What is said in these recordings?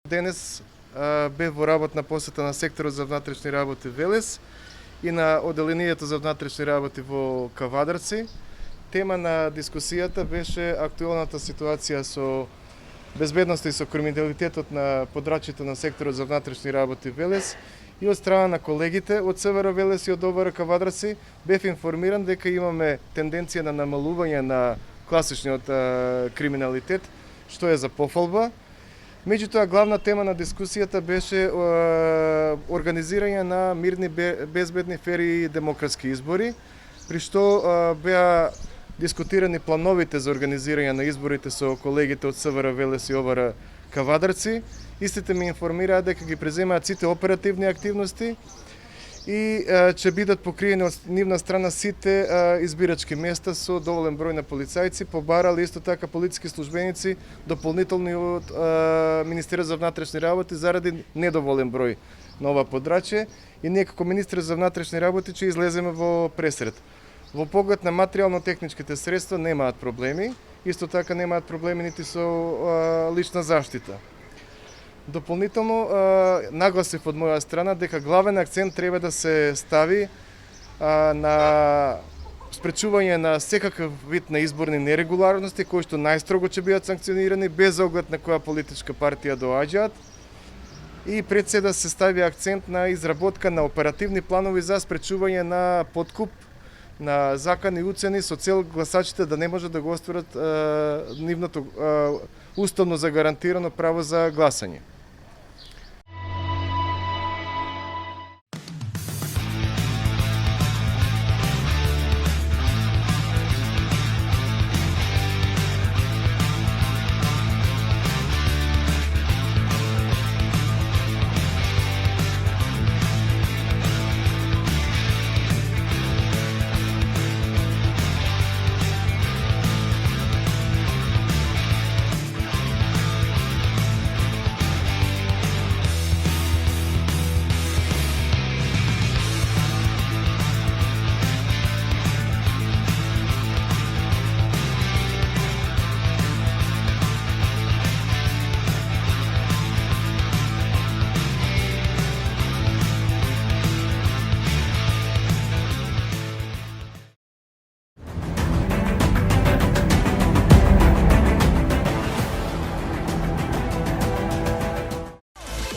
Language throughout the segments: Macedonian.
Денес бев во работна посета на секторот за внатрешни работи Велес и на одделението за внатрешни работи во Кавадарци. Тема на дискусијата беше актуелната ситуација со безбедноста и со криминалитетот на подрачјето на секторот за внатрешни работи Велес и од страна на колегите од СВР Велес и од ОВР Кавадарци бев информиран дека имаме тенденција на намалување на класичниот криминалитет, што е за пофалба. Меѓутоа, главна тема на дискусијата беше организирање на мирни, безбедни, фери и демократски избори, при што беа дискутирани плановите за организирање на изборите со колегите од СВР Велес и ОВР Кавадарци. Истите ми информираа дека ги преземаат сите оперативни активности и ќе бидат покриени од нивна страна сите избирачки места со доволен број на полицајци. Побарале исто така полициски службеници дополнително од Министерството за внатрешни работи заради недоволен број на ова подрачје и ние како министер за внатрешни работи ќе излеземе во пресред. Во поглед на материјално-техничките средства немаат проблеми, исто така немаат проблеми нити со лична заштита. Дополнително нагласив од моја страна дека главен акцент треба да се стави на спречување на секаков вид на изборни нерегуларности кои што најстрого ќе бидат санкционирани без оглед на која политичка партија доаѓаат и пред се да се стави акцент на изработка на оперативни планови за спречување на подкуп на закани уцени со цел гласачите да не може да го остварат нивното уставно загарантирано право за гласање.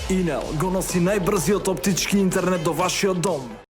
Инел го носи најбрзиот оптички интернет до вашиот дом.